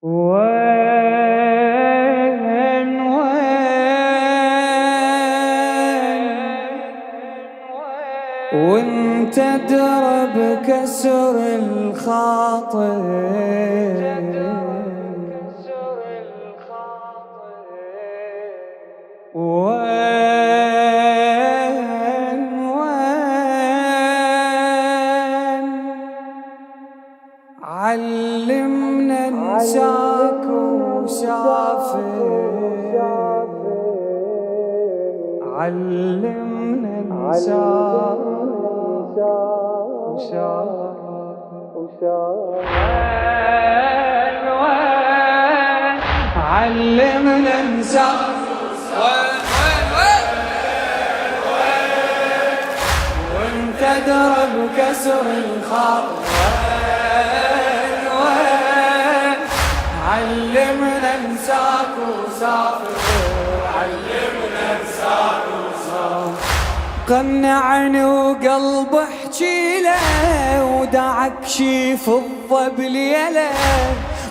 وين وانت درب كسر الخاطر، علمنا ننساك وسافر، علمنا ننساك علمنا ننساك وانت درب كسر الخاطر، علمنا ننساك وسافر، علمنا ننساك وسافر. قنعني وقلب احجيله ودعك شي فضة بليله،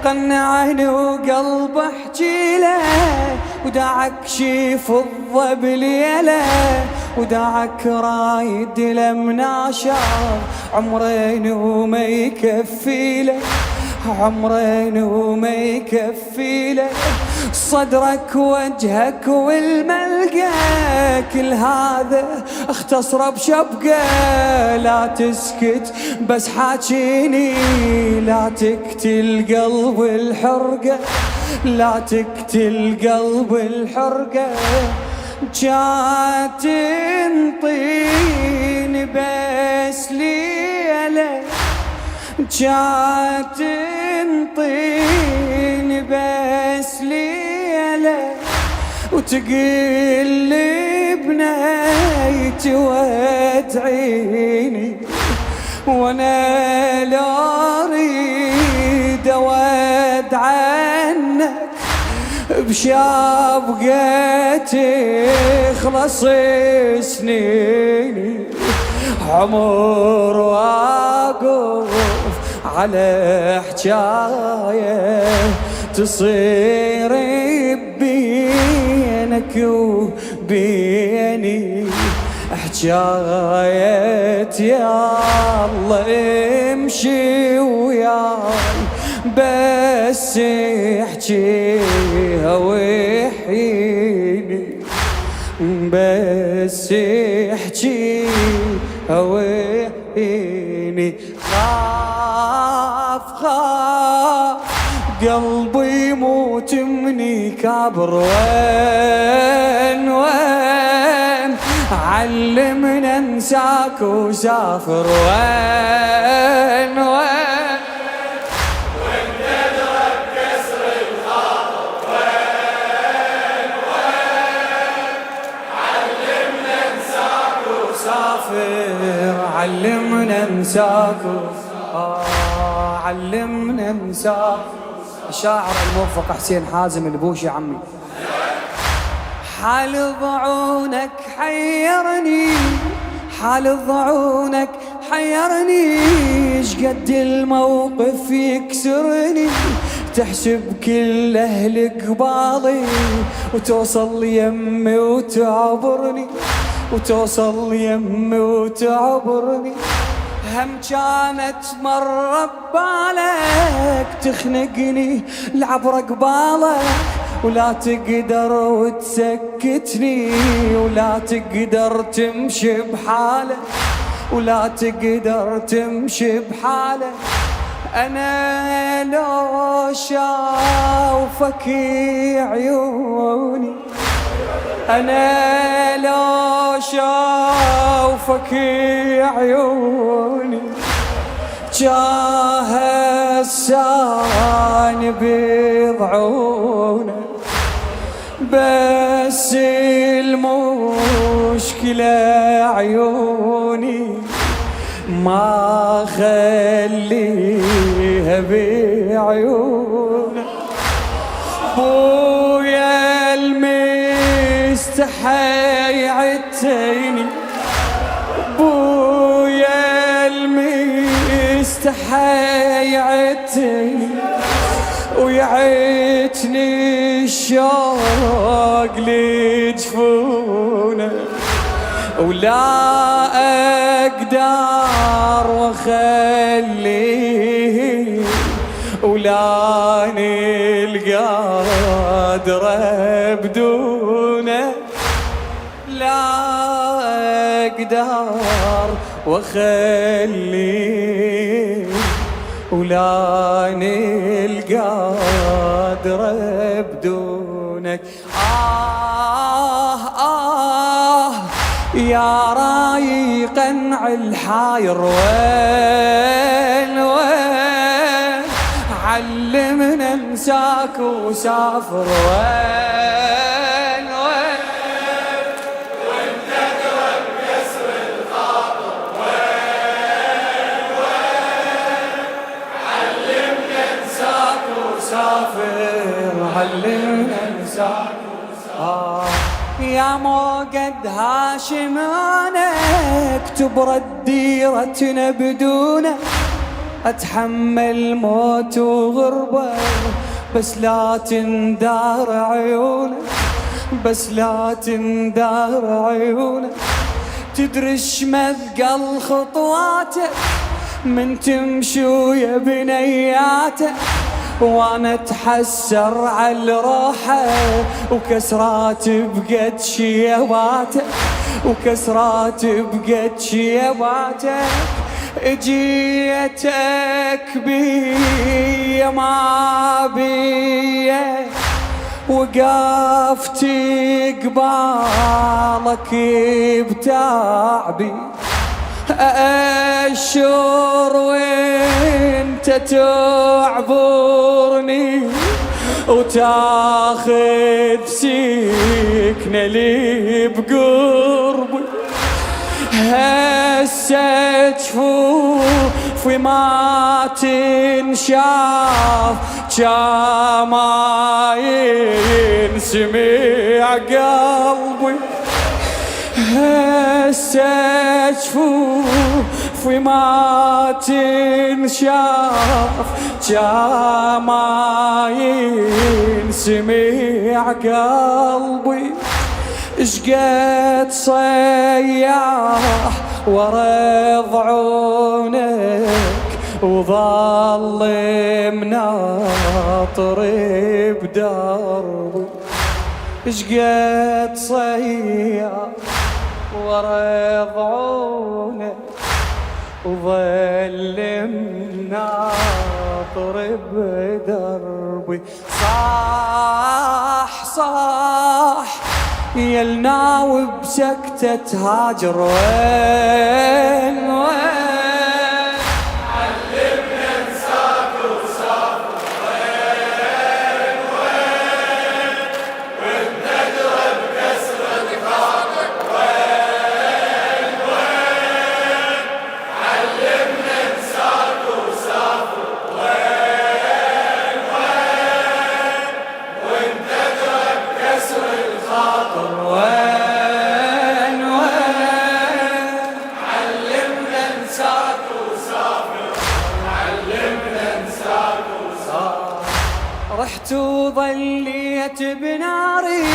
قنعني وقلب احجيله ودعك شي فضة بليله، ودعك رايد لمناشر عمرين وما يكفي له، عمرين وما يكفي له. صدرك وجهك والملقى كل هذا اختصره بشبقه، لا تسكت بس حاجيني، لا تقتل قلب الحرقة، لا تقتل قلب الحرقة. جات تنطيني بس ليلة، جات تنطيني بس ليلة، وتقل لي بنيت وتعيني، وانا لا اريد اود عنك بشابقتي خلص سنيني، عمر واقف على حجاية تصير بينك وبيني، حجاية يا الله امشي وياي بس احجيها وحيني، بس احجيها وحيني. خاف خاف قلبي يموت مني كابر، وين علمنا ننساك وسافر، وين وانت درب كسر الخاطر، علمنا ننساك وسافر، علمنا ننساك علمنا ننساك. الشاعر الموفق حسين حازم البوشي عمي. حال ضعونك حيرني، حال ضعونك حيرني، شقد الموقف يكسرني، تحسب كل اهل قبالي وتوصل يمي وتعبرني، وتوصل يمي وتعبرني. هم كانت مرة ببالك تخنقني العبر قبالك، ولا تقدر وتسكتني، ولا تقدر تمشي بحالك، ولا تقدر تمشي بحالك. أنا لو شافك عيوني، أنا لو شافك عيوني، جاه السان بيضعونه، بس المشكلة عيوني ما خليها بعيونه. بويا المستحي عتيني، بويا المستحي عتيني، ويعيتني الشوق لجفونه، ولا أقدر وأخليه، ولا نلقى قادرة بدونه، لا أقدر وأخليه، ولا نلقى قادرة بدونك. يا رايقا الحاير وين وين، علمنا انساك وسافر وين وين، وانت اقرب كسر الخاطر وين وين، علمنا انساك وسافر، علمنا انساك وسافر. يا موقد هاشم انا اكتب رديرتنا بدونه، اتحمل موت وغربه بس لا تندار عيونه، بس لا تندار عيونه. تدري شمثقل خطواته من تمشي ويا بنياته، وانا اتحسر على روحه وكسرات بقد شيواته، وكسرات بقد شيواته. اجيتك بي ما بي وقفت قبالك بتعبي، أشور وانت تعبرني وتاخذ سكنة لي بقربي. هسه جفوفي ما تنشاف، ما ينسمع قلبي. هسه جفوفي ما تنشاف، ما ينسمع قلبي. اشقد صياح ورا ضعونك وظل مناطر بدربي، اشقد صياح ورا ضعونك وظل مناطر بدربي. صاح صاح يا الناوب سكتة هاجر وين وين، علمنا انساك وسافر وين وين، وانت اقرب كسر الخاطر وين وين، علمنا انساك وسافر وين وين، وانت اقرب كسر الخاطر وين وين، علمنا انساك وسافر، علمنا انساك وسافر. رحت وظليت بناري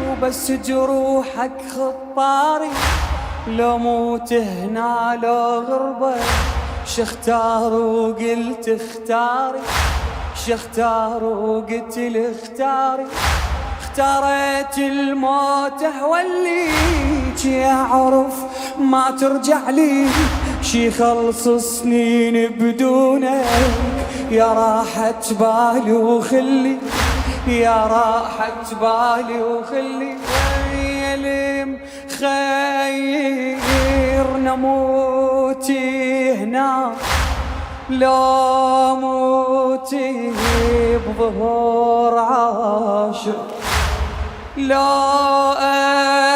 وبس جروحك خطاري، لو موت هنا لو غربة شختار وقلت اختاري، شختار وقلت اختاري. اختاريت الموت هولي شي اعرف ما ترجع لي، شي خلص سنين بدونك يا راحة بالي وخلي، يا راحة بالي وخلي. يا المخير نموتي هنا لو موتي بظهور عاشق، لو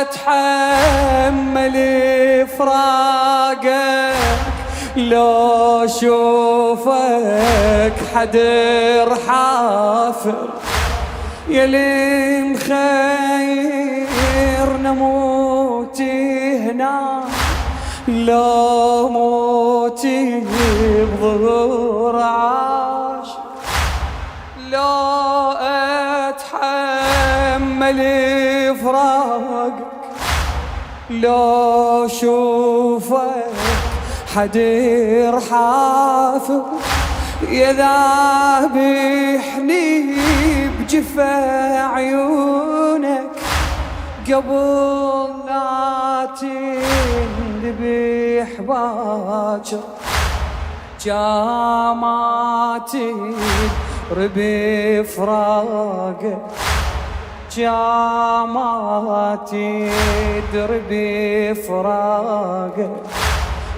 اتحمل فراقك، لو شوفك حدر حافر. يا المخير نموتي هنا لو موتي بظهور عاشق، لو اتحمل فراقك، لو شوفك حدير حافظ يا ذابحني بجفا عيونك، قبل لا تنذبح باكر جاماتي ربي فراقك، جاماتي دربي فراقك،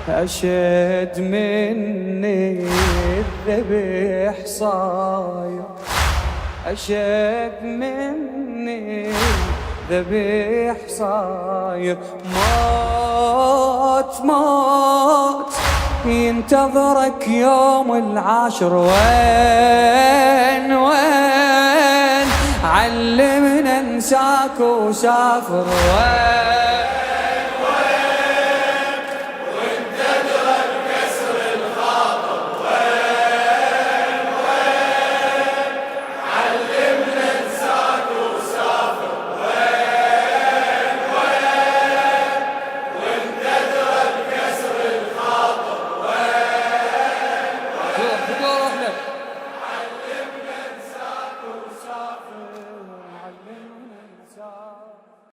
أشد مني الذبح صاير، أشد مني ذبح صاير. موت موت ينتظرك يوم العاشر، وين وين علمنا ننساك وسافر، وين